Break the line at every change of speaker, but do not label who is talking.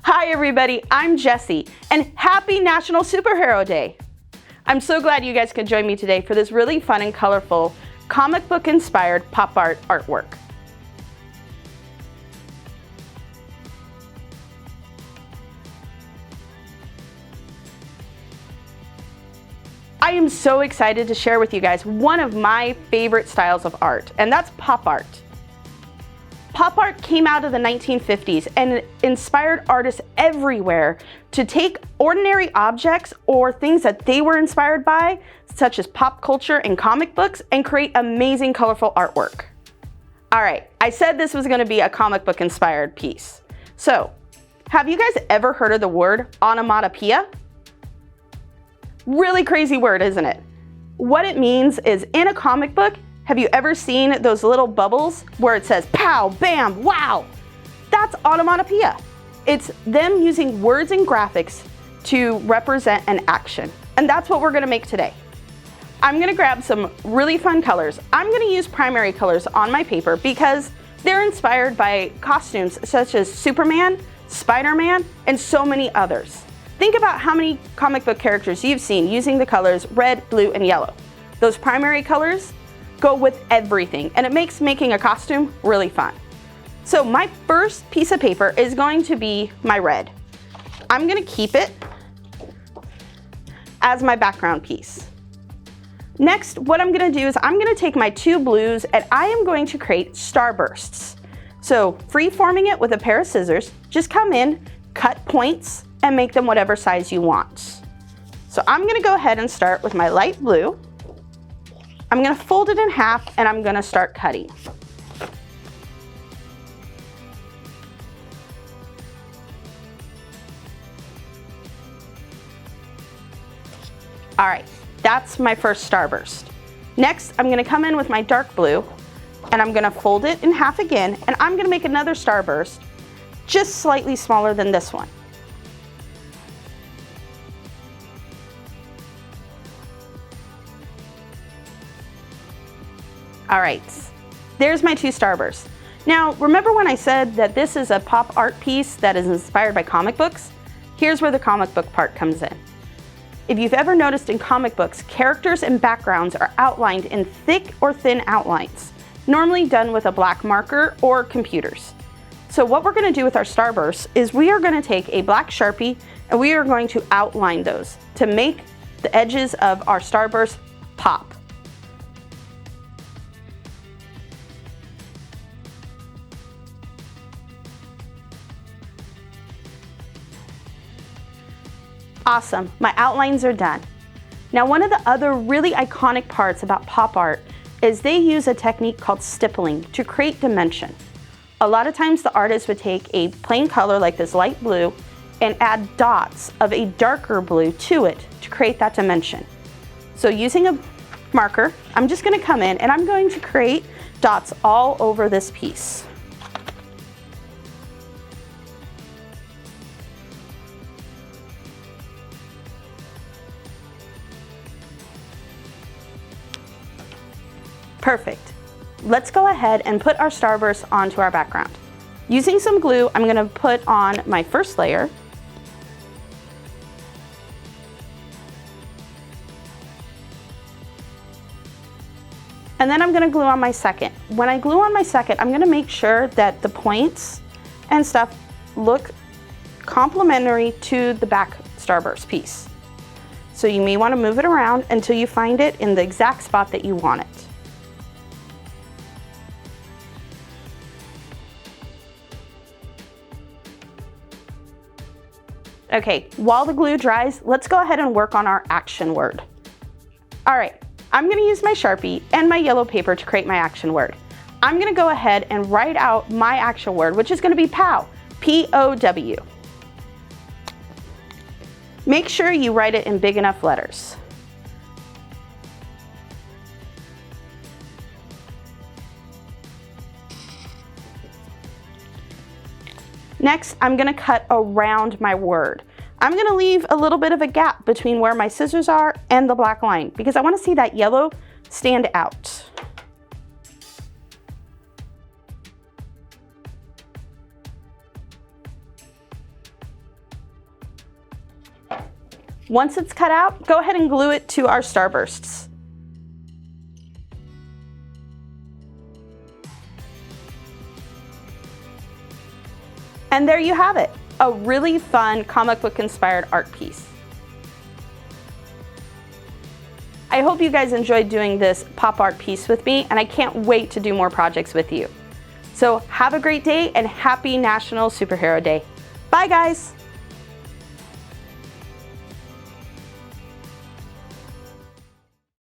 Hi everybody, I'm Jessie, and happy National Superhero Day! I'm so glad you guys could join me today for this really fun and colorful comic book inspired pop art artwork. I am so excited to share with you guys one of my favorite styles of art, and that's pop art. Pop art came out of the 1950s and inspired artists everywhere to take ordinary objects or things that they were inspired by, such as pop culture and comic books, and create amazing colorful artwork. All right, I said this was going to be a comic book inspired piece. So, have you guys ever heard of the word onomatopoeia? Really crazy word, isn't it? What it means is, in a comic book, have you ever seen those little bubbles where it says pow, bam, wow? That's onomatopoeia. It's them using words and graphics to represent an action. And that's what we're gonna make today. I'm gonna grab some really fun colors. I'm gonna use primary colors on my paper because they're inspired by costumes such as Superman, Spider-Man, and so many others. Think about how many comic book characters you've seen using the colors red, blue, and yellow. Those primary colors go with everything, and it makes making a costume really fun. So my first piece of paper is going to be my red. I'm gonna keep it as my background piece. Next, what I'm gonna do is I'm gonna take my two blues and I am going to create starbursts. So free-forming it with a pair of scissors, just come in, cut points, and make them whatever size you want. So I'm gonna go ahead and start with my light blue. I'm gonna fold it in half and I'm gonna start cutting. All right, that's my first starburst. Next, I'm gonna come in with my dark blue and I'm gonna fold it in half again, and I'm gonna make another starburst just slightly smaller than this one. All right, there's my two starbursts. Now, remember when I said that this is a pop art piece that is inspired by comic books? Here's where the comic book part comes in. If you've ever noticed in comic books, characters and backgrounds are outlined in thick or thin outlines, normally done with a black marker or computers. So what we're gonna do with our starbursts is we are gonna take a black Sharpie and we are going to outline those to make the edges of our starburst pop. Awesome, my outlines are done. Now, one of the other really iconic parts about pop art is they use a technique called stippling to create dimension. A lot of times the artist would take a plain color like this light blue and add dots of a darker blue to it to create that dimension. So using a marker, I'm just gonna come in and I'm going to create dots all over this piece. Perfect. Let's go ahead and put our starburst onto our background. Using some glue, I'm gonna put on my first layer. And then I'm gonna glue on my second. When I glue on my second, I'm gonna make sure that the points and stuff look complementary to the back starburst piece. So you may wanna move it around until you find it in the exact spot that you want it. Okay, while the glue dries, let's go ahead and work on our action word. All right, I'm gonna use my Sharpie and my yellow paper to create my action word. I'm gonna go ahead and write out my action word, which is gonna be POW, P-O-W. Make sure you write it in big enough letters. Next, I'm gonna cut around my word. I'm gonna leave a little bit of a gap between where my scissors are and the black line because I wanna see that yellow stand out. Once it's cut out, go ahead and glue it to our Starbursts. And there you have it, a really fun comic book inspired art piece. I hope you guys enjoyed doing this pop art piece with me, and I can't wait to do more projects with you. So have a great day and happy National Superhero Day. Bye guys!